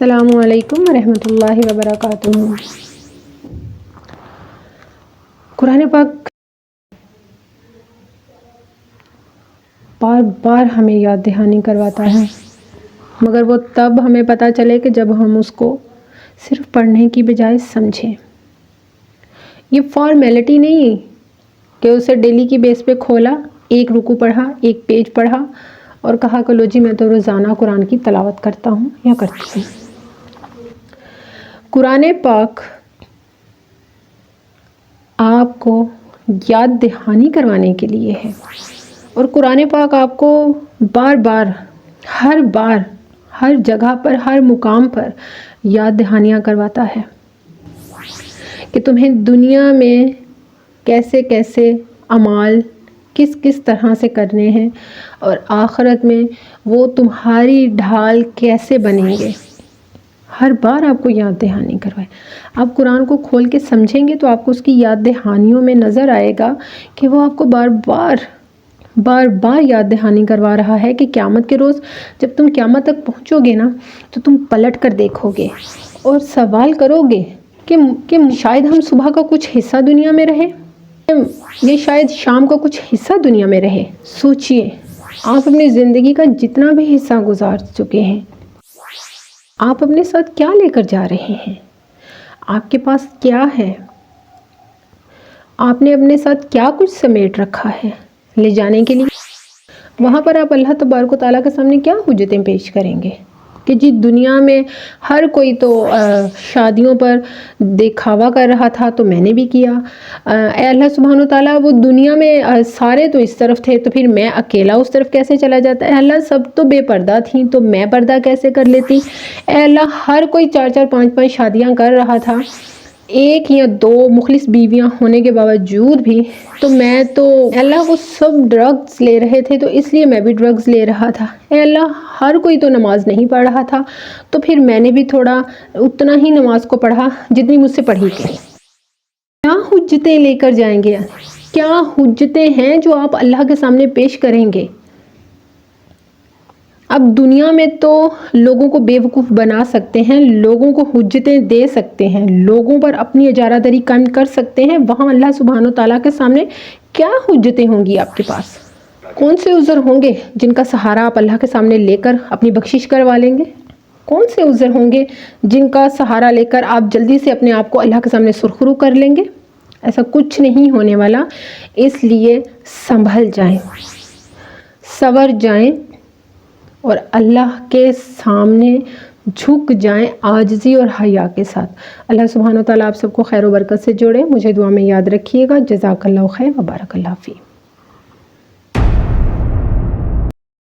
السلام علیکم ورحمۃ اللہ وبرکاتہ۔ قرآن پاک بار بار ہمیں یاد دہانی کرواتا ہے، مگر وہ تب ہمیں پتہ چلے کہ جب ہم اس کو صرف پڑھنے کی بجائے سمجھیں۔ یہ فارمیلٹی نہیں کہ اسے ڈیلی کی بیس پہ کھولا، ایک رکوع پڑھا، ایک پیج پڑھا اور کہا کہ لو جی میں تو روزانہ قرآن کی تلاوت کرتا ہوں یا کرتی ہوں۔ قرآن پاک آپ کو یاد دہانی کروانے کے لیے ہے، اور قرآن پاک آپ کو بار بار ہر جگہ پر، ہر مقام پر یاد دہانیاں کرواتا ہے کہ تمہیں دنیا میں کیسے کیسے اعمال کس طرح سے کرنے ہیں، اور آخرت میں وہ تمہاری ڈھال کیسے بنیں گے۔ ہر بار آپ کو یاد دہانی کروائے۔ آپ قرآن کو کھول کے سمجھیں گے تو آپ کو اس کی یاد دہانیوں میں نظر آئے گا کہ وہ آپ کو بار بار یاد دہانی کروا رہا ہے کہ قیامت کے روز جب تم قیامت تک پہنچو گے نا تو تم پلٹ کر دیکھو گے اور سوال کرو گے کہ شاید ہم صبح کا کچھ حصہ دنیا میں رہے، یہ شاید شام کا کچھ حصہ دنیا میں رہے۔ سوچئے آپ اپنی زندگی کا جتنا بھی حصہ گزار چکے ہیں، آپ اپنے ساتھ کیا لے کر جا رہے ہیں، آپ کے پاس کیا ہے، آپ نے اپنے ساتھ کیا کچھ سمیٹ رکھا ہے لے جانے کے لیے۔ وہاں پر آپ اللہ تبارک و تعالیٰ کے سامنے کیا حجتیں پیش کریں گے کہ جی دنیا میں ہر کوئی تو شادیوں پر دکھاوا کر رہا تھا تو میں نے بھی کیا۔ اے اللہ سبحانہ و تعالیٰ، وہ دنیا میں سارے تو اس طرف تھے تو پھر میں اکیلا اس طرف کیسے چلا جاتا؟ اے اللہ سب تو بے پردہ تھیں تو میں پردہ کیسے کر لیتی؟ اے اللہ ہر کوئی 4 5 شادیاں کر رہا تھا، ایک یا 2 مخلص بیویاں ہونے کے باوجود بھی تو میں تو اے اللہ وہ سب ڈرگز لے رہے تھے تو اس لیے میں بھی ڈرگز لے رہا تھا۔ اے اللہ ہر کوئی تو نماز نہیں پڑھ رہا تھا تو پھر میں نے بھی تھوڑا اتنا ہی نماز کو پڑھا جتنی مجھ سے پڑھی گئی۔ کیا حجتیں لے کر جائیں گے؟ کیا حجتیں ہیں جو آپ اللہ کے سامنے پیش کریں گے؟ اب دنیا میں تو لوگوں کو بیوقوف بنا سکتے ہیں، لوگوں کو حجتیں دے سکتے ہیں، لوگوں پر اپنی اجارہ داری قائم کر سکتے ہیں، وہاں اللہ سبحانہ و تعالیٰ کے سامنے کیا حجتیں ہوں گی آپ کے پاس؟ کون سے عذر ہوں گے جن کا سہارا آپ اللہ کے سامنے لے کر اپنی بخشش کروا لیں گے؟ کون سے عذر ہوں گے جن کا سہارا لے کر آپ جلدی سے اپنے آپ کو اللہ کے سامنے سرخرو کر لیں گے؟ ایسا کچھ نہیں ہونے والا، اس لیے سنبھل جائیں، سنور جائیں اور اللہ کے سامنے جھک جائیں عاجزی اور حیا کے ساتھ۔ اللہ سبحانہ و تعالیٰ آپ سب کو خیر و برکت سے جوڑے۔ مجھے دعا میں یاد رکھیے گا۔ جزاک اللہ خیر و بارک اللہ فیک۔